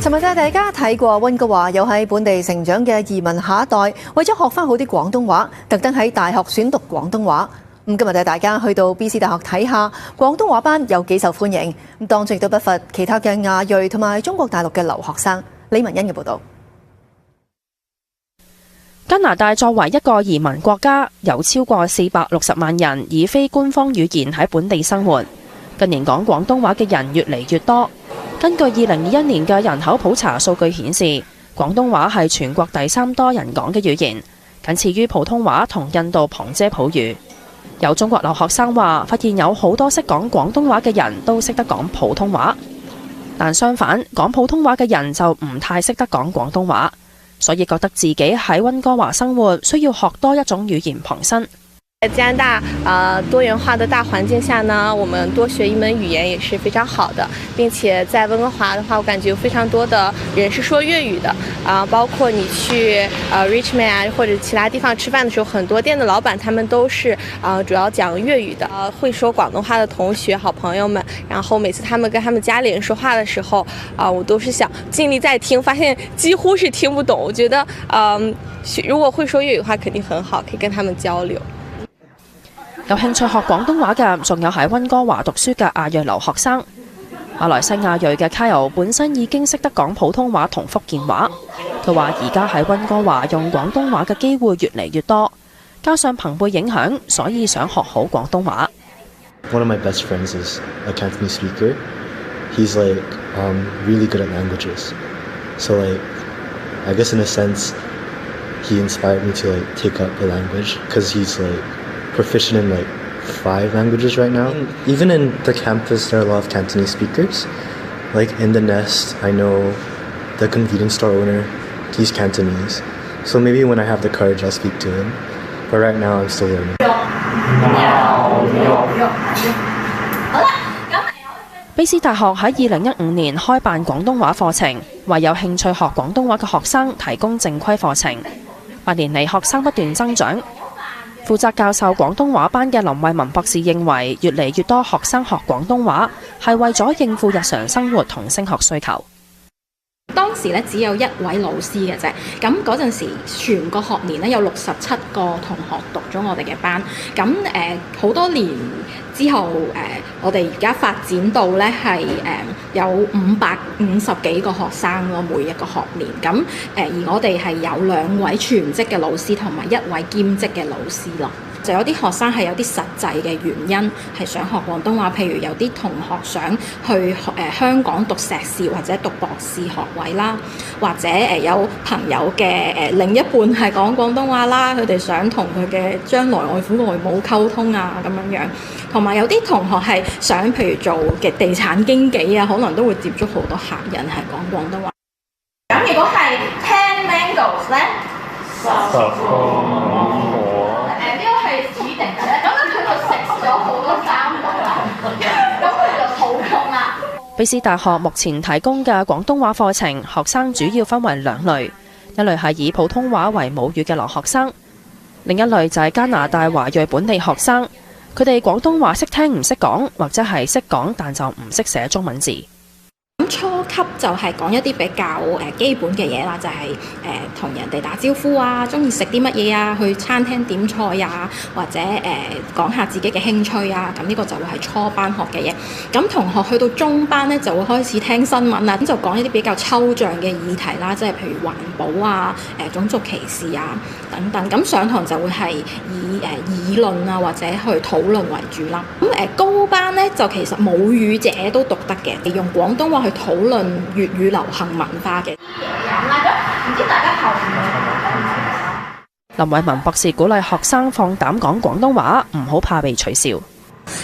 尋日帶大家睇過溫哥華有喺本地成長嘅移民下一代，為咗學翻好啲廣東話，特登喺大學選讀廣東話。今日帶大家去到 BC 大學睇下廣東話班有幾受歡迎。當中亦都不乏其他嘅亞裔同埋中國大陸嘅留學生。李文欣嘅報導。加拿大作為一個移民國家，有超過460萬人以非官方語言喺本地生活。近年講廣東話嘅人越嚟越多。根據2021年嘅人口普查數據顯示，廣東話係全國第3多人講嘅語言，僅次於普通話同印度旁遮普語。有中國留學生話，發現有好多識講廣東話嘅人都識得講普通話，但相反，講普通話嘅人就唔太識得講廣東話，所以覺得自己喺溫哥華生活需要學多一種語言傍身。在加拿大多元化的大環境下呢，我們多學一門語言也是非常好的，並且在溫哥華的話，我感覺有非常多的人是說粵語的包括你去Richmond 啊或者其他地方吃飯的時候，很多店的老闆他們都是主要講粵語的。會說廣東話的同學好朋友們，然後每次他們跟他們家裡人說話的時候我都是想盡力在聽，發現幾乎是聽不懂。我覺得如果會說粵語的話肯定很好，可以跟他們交流。有興趣學廣東話嘅，仲有喺溫哥華讀書嘅亞裔留學生。馬來西亞裔嘅 Kyle 本身已經識得講普通話同福建話。佢話而家喺溫哥華用廣東話嘅機會越嚟越多，加上朋輩影響，所以想學好廣東話。One of my best friends is a Cantonese speaker. He's like really good at languages. So like I guess in a sense he inspired me to like take up a language because he's like proficient in like 5 languages right now. Even in the campus there are a lot of Cantonese speakers. Like in the Nest, I know the convenience store owner, he's Cantonese. So maybe when I have the courage I'll speak to him. But right now I'm still learning. BC 大學喺2015年開辦廣東話課程，為有興趣學廣東話嘅學生提供正規課程。8年嚟學生不斷增長。負責教授廣東話班嘅林慧文博士認為，越嚟越多學生學廣東話係為咗應付日常生活同升學需求。當時咧只有1位老師嘅啫，咁嗰陣時全個學年咧有67個同學讀咗我哋嘅班，咁好多年之後我哋而家發展到咧係有550幾個學生咯，每一個學年，咁而我哋係有2位全職嘅老師同埋1位兼職嘅老師咯。就有啲學生係有啲實際嘅原因係想學廣東話，譬如有啲同學想去香港讀碩士或者讀博士學位啦，或者有朋友嘅另一半係講廣東話啦，佢哋想同佢嘅將來外父外母溝通啊咁樣樣，同埋有啲同學係想譬如做嘅地產經紀啊，可能都會接觸好多客人係講廣東話。咁如果係 10 mangoes 咧，10個。指定嘅咧，咁佢就食咗好多3個啦，咁佢就肚痛啦。BC 大學目前提供嘅廣東話課程，學生主要分為2類，一類係以普通話為母語嘅留學生，另一類就係加拿大華裔本地學生，佢哋廣東話識聽唔識講，或者係識講但就唔識寫中文字。初級就係講一啲比較基本嘅嘢啦，就係同人哋打招呼啊，中意食啲乜嘢啊，去餐廳點菜啊，或者講下自己嘅興趣啊，咁呢個就會係初班學嘅嘢。咁同學去到中班呢，就會開始聽新聞啦，咁就講一啲比較抽象嘅議題啦，即係譬如環保啊、種族歧視啊等等。咁上堂就會係以議論啊或者去討論為主啦。咁高班呢，就其實母語者都讀得嘅，用廣東話去討論粵語流行文化嘅。唔知大家頭林慧文博士鼓勵學生放膽講廣東話，唔好怕被取笑。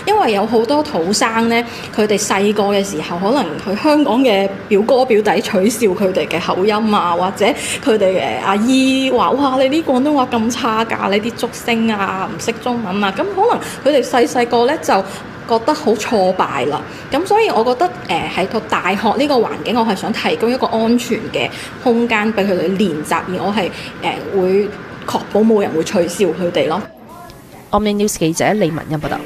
因為有好多土生呢，佢哋細個嘅時候，可能佢香港嘅表哥表弟取笑佢哋嘅口音啊，或者佢哋嘅阿姨話：哇，你啲廣東話咁差㗎，你啲竹聲啊，唔識中文啊，咁可能佢哋細個呢就覺得好挫敗啦。咁所以我覺得喺個大學呢個環境，我係想提供一個安全嘅空間俾佢哋練習，而我係會確保冇人會取笑佢哋咯。Omni News 記者李文欣報道。